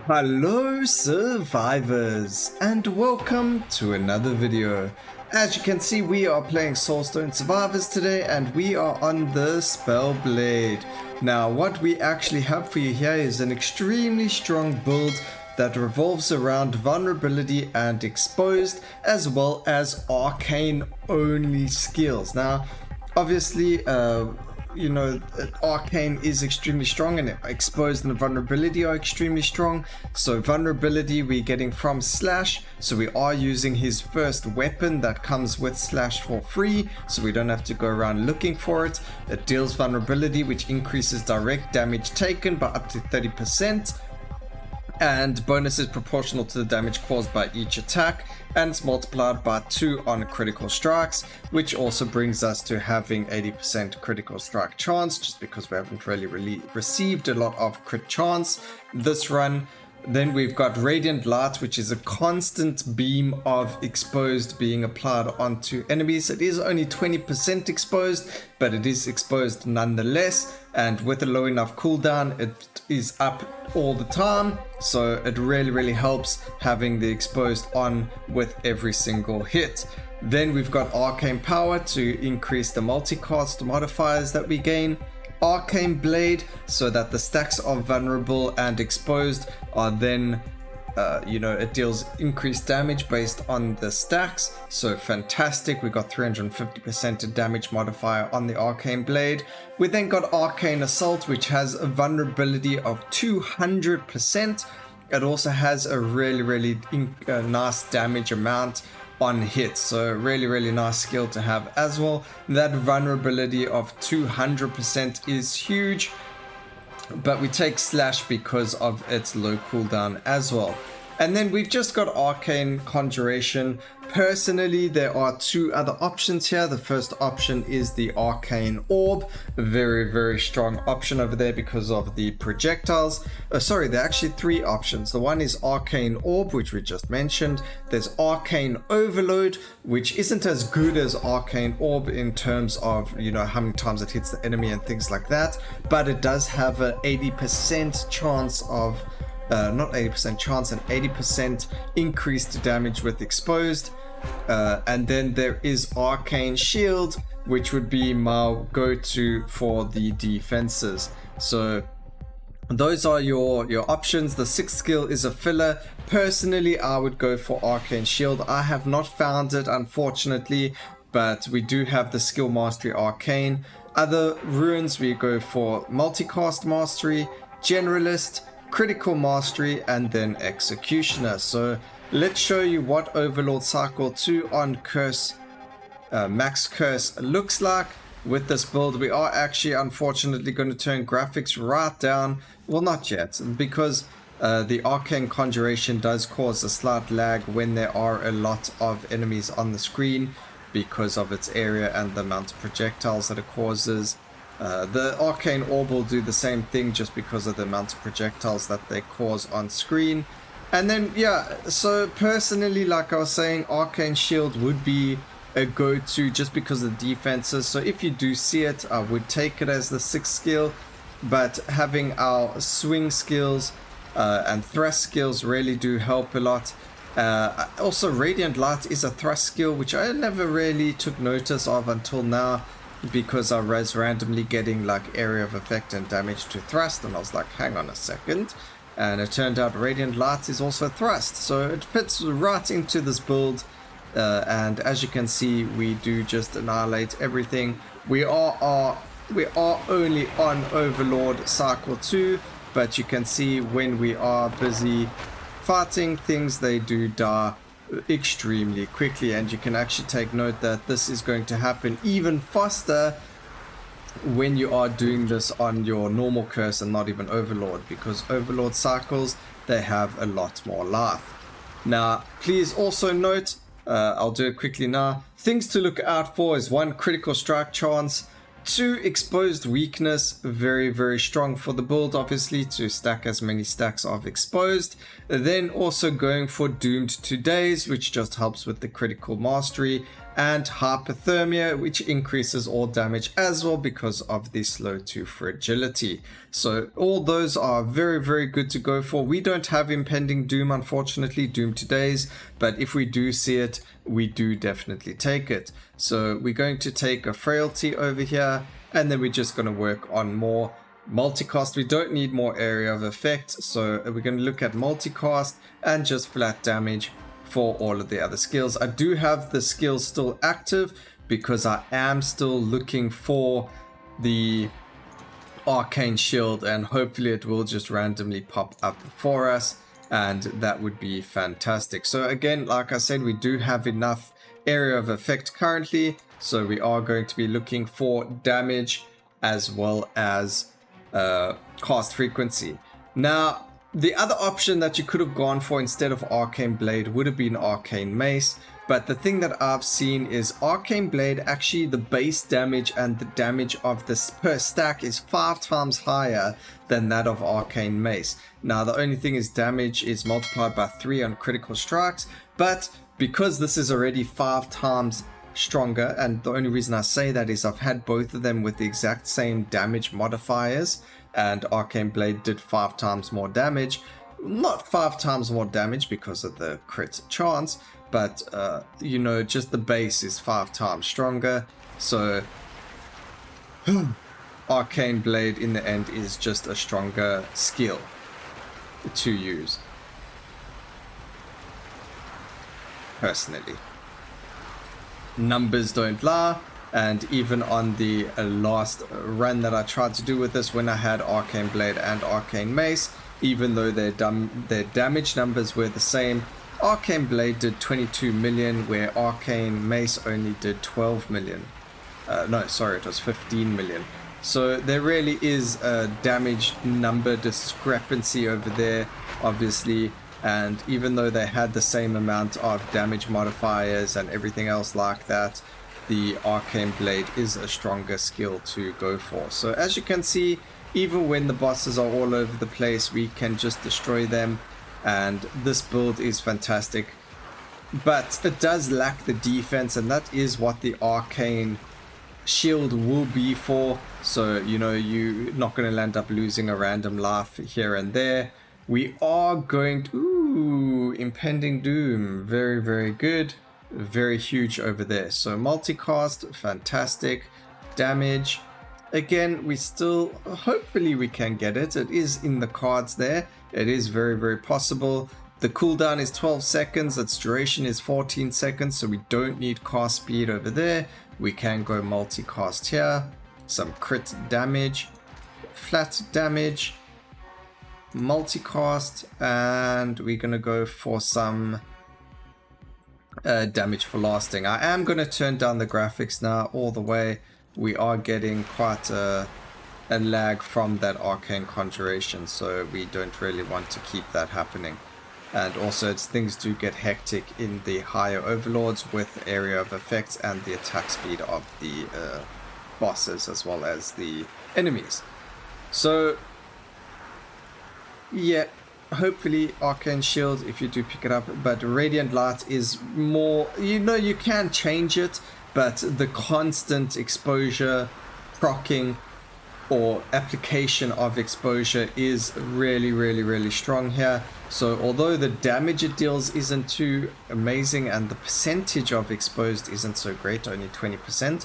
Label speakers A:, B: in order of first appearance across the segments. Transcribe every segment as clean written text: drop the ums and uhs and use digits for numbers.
A: Hello survivors and welcome to another video. As you can see, we are playing Soulstone Survivors today and we are on the Spell Blade. Now what we actually have for you here is an extremely strong build that revolves around Vulnerability and Exposed, as well as Arcane Only skills. Now obviously Arcane is extremely strong and Exposed and Vulnerability are extremely strong. So Vulnerability we're getting from Slash, so we are using his first weapon that comes with Slash for free, so we don't have to go around looking for it. It deals Vulnerability, which increases direct damage taken by up to 30%. And bonus is proportional to the damage caused by each attack, and it's multiplied by 2 on critical strikes, which also brings us to having 80% critical strike chance, just because we haven't really received a lot of crit chance this run. Then we've got Radiant Light, which is a constant beam of exposed being applied onto enemies. It is only 20% exposed, but it is exposed nonetheless, and with a low enough cooldown it is up all the time, so it really helps having the exposed on with every single hit. Then we've got Arcane Power to increase the multicast modifiers that we gain. Arcane Blade, so that the stacks of Vulnerable and Exposed are then it deals increased damage based on the stacks, so fantastic. We got 350% damage modifier on the Arcane Blade. We then got Arcane Assault, which has a vulnerability of 200%. It also has a really nice damage amount on hits, so really nice skill to have as well. That vulnerability of 200% is huge, but we take Slash because of its low cooldown as well. And then we've just got Arcane Conjuration. Personally, there are 2 other options here. The first option is the Arcane Orb, a very strong option over there because of the projectiles. There are actually 3 options. The one is Arcane Orb, which we just mentioned. There's Arcane Overload, which isn't as good as Arcane Orb in terms of how many times it hits the enemy and things like that, but it does have an 80% chance of not 80% chance, an 80% increased damage with Exposed. And then there is Arcane Shield, which would be my go-to for the defenses. So those are your options. The 6th skill is a filler. Personally, I would go for Arcane Shield. I have not found it, unfortunately, but we do have the skill mastery Arcane. Other runes, we go for Multicast Mastery, Generalist, Critical Mastery, and then Executioner. So let's show you what Overlord Cycle 2 on Curse, Max Curse looks like. With this build, we are actually unfortunately going to turn graphics right down. Well, not yet, because the Arcane Conjuration does cause a slight lag when there are a lot of enemies on the screen because of its area and the amount of projectiles that it causes. The Arcane Orb will do the same thing just because of the amount of projectiles that they cause on screen. And then so personally, like I was saying, Arcane Shield would be a go-to just because of the defenses. So if you do see it, I would take it as the 6th skill, but having our swing skills and thrust skills really do help a lot. Also, Radiant Light is a thrust skill, which I never really took notice of until now, because I was randomly getting like area of effect and damage to thrust, and I was like, hang on a second, and it turned out Radiant Light is also thrust, so it fits right into this build. And as you can see, we do just annihilate everything. We are only on Overlord Cycle 2, but you can see when we are busy fighting things, they do die extremely quickly, and you can actually take note that this is going to happen even faster when you are doing this on your normal curse and not even Overlord, because Overlord cycles, they have a lot more life. Now please also note, I'll do it quickly now, things to look out for is 1, critical strike chance, 2, exposed weakness, very strong for the build, obviously, to stack as many stacks of exposed. Then also going for doomed to daze, which just helps with the critical mastery, and hypothermia, which increases all damage as well because of the slow to fragility. So all those are very, very good to go for. We don't have impending doom, unfortunately, doom to daze, but if we do see it, we do definitely take it. So we're going to take a frailty over here, and then we're just going to work on more multicast. We don't need more area of effect, so we're going to look at multicast and just flat damage for all of the other skills. I do have the skills still active because I am still looking for the arcane shield, and hopefully it will just randomly pop up for us, and that would be fantastic. So again, like I said, we do have enough area of effect currently, so we are going to be looking for damage as well as cast frequency. Now, the other option that you could have gone for instead of Arcane Blade would have been Arcane Mace, but the thing that I've seen is Arcane Blade, actually the base damage and the damage of this per stack is 5 times higher than that of Arcane Mace. Now, the only thing is damage is multiplied by 3 on critical strikes, but because this is already 5 times stronger, and the only reason I say that is I've had both of them with the exact same damage modifiers, and Arcane Blade did 5 times more damage. Not 5 times more damage because of the crit chance, but you know, just the base is 5 times stronger. So Arcane Blade in the end is just a stronger skill to use, personally. Numbers don't lie, and even on the last run that I tried to do with this, when I had Arcane Blade and Arcane Mace, even though their damage numbers were the same, Arcane Blade did 22 million where Arcane Mace only did 12 million. No, sorry, it was 15 million. So there really is a damage number discrepancy over there, obviously. And even though they had the same amount of damage modifiers and everything else like that, the Arcane Blade is a stronger skill to go for. So as you can see, even when the bosses are all over the place, we can just destroy them, and this build is fantastic. But it does lack the defense, and that is what the Arcane Shield will be for. So, you know, you're not going to end up losing a random life here and there. We are going to... Ooh, Impending Doom. Very, very good. Very huge over there. So multicast, fantastic. Damage. Again, we still... Hopefully we can get it. It is in the cards there. It is very, very possible. The cooldown is 12 seconds. Its duration is 14 seconds. So we don't need cast speed over there. We can go multicast here. Some crit damage. Flat damage. Multicast, and we're gonna go for some damage for lasting. I am gonna turn down the graphics now all the way. We are getting quite a lag from that arcane conjuration, so we don't really want to keep that happening. And also, things do get hectic in the higher overlords with area of effects and the attack speed of the bosses as well as the enemies. So yeah, hopefully Arcane Shield if you do pick it up, but Radiant Light is more, you know, you can change it, but the constant exposure proccing or application of exposure is really, really, really strong here. So although the damage it deals isn't too amazing and the percentage of exposed isn't so great, only 20%,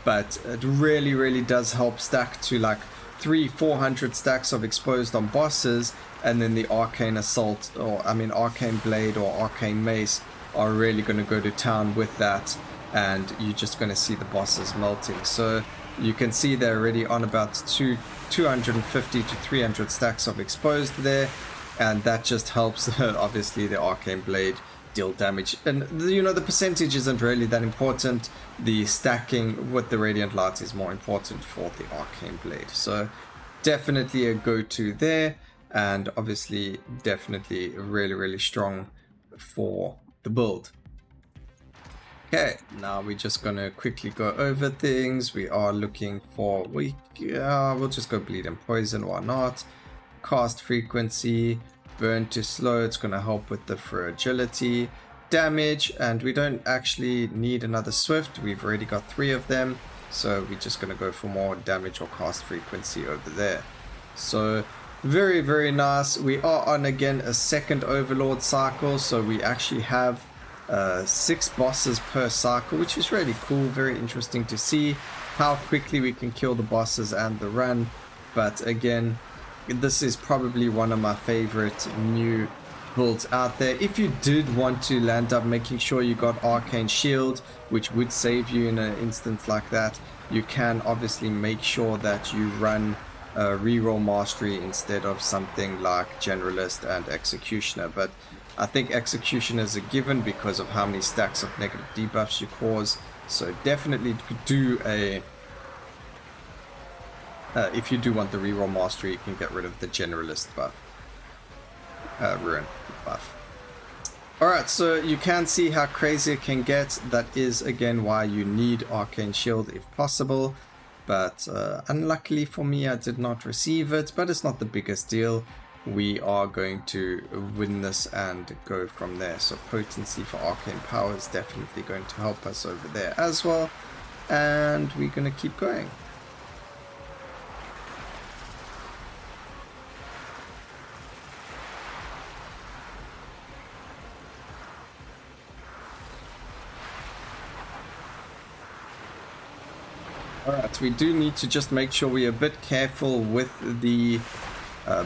A: but it really, really does help stack to like 300-400 stacks of exposed on bosses, and then the Arcane Assault, or I mean Arcane Blade or Arcane Mace are really going to go to town with that, and you're just going to see the bosses melting. So you can see they're already on about 250 to 300 stacks of exposed there, and that just helps obviously the Arcane Blade deal damage. And you know, the percentage isn't really that important. The stacking with the Radiant Light is more important for the Arcane Blade. So definitely a go-to there, and obviously definitely really, really strong for the build. Okay, now we're just gonna quickly go over things. We are looking for, we'll just go bleed and poison, why not? Cast frequency, burn to slow, it's gonna help with the fragility. damage, and we don't actually need another swift. We've already got 3 of them, so we're just going to go for more damage or cast frequency over there. So very, very nice. We are on again a second overlord cycle, so we actually have 6 bosses per cycle, which is really cool. Very interesting to see how quickly we can kill the bosses and the run. But again, this is probably one of my favorite new builds out there. If you did want to land up making sure you got Arcane Shield, which would save you in an instance like that, you can obviously make sure that you run reroll mastery instead of something like Generalist and Executioner. But I think Executioner is a given because of how many stacks of negative debuffs you cause. So definitely do a if you do want the reroll mastery, you can get rid of the Generalist buff, ruin buff. Alright, so you can see how crazy it can get. That is again why you need Arcane Shield if possible. But unluckily for me, I did not receive it, but it's not the biggest deal. We are going to win this and go from there. So potency for arcane power is definitely going to help us over there as well. And we're going to keep going. Alright, we do need to just make sure we're a bit careful with the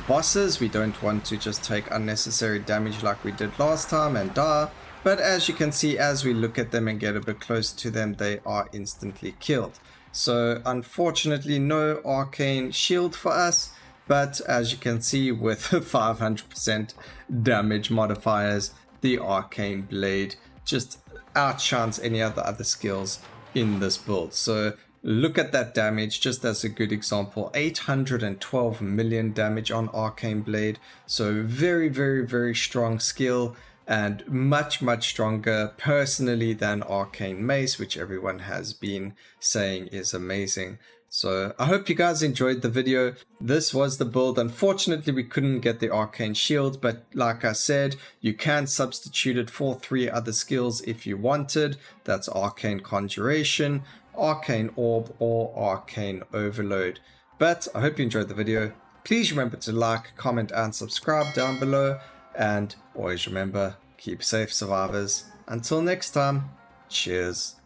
A: bosses. We don't want to just take unnecessary damage like we did last time and die. But as you can see, as we look at them and get a bit close to them, they are instantly killed. So unfortunately, no Arcane Shield for us. But as you can see, with 500% damage modifiers, the Arcane Blade just outshines any other skills in this build. So look at that damage, just as a good example. 812 million damage on Arcane Blade. So very, very, very strong skill, and much, much stronger personally than Arcane Mace, which everyone has been saying is amazing. So I hope you guys enjoyed the video. This was the build. Unfortunately, we couldn't get the Arcane Shield, but like I said, you can substitute it for 3 other skills if you wanted. That's Arcane Conjuration, Arcane Orb, or Arcane Overload. But I hope you enjoyed the video. Please remember to like, comment, and subscribe down below. And always remember, keep safe, survivors. Until next time, cheers.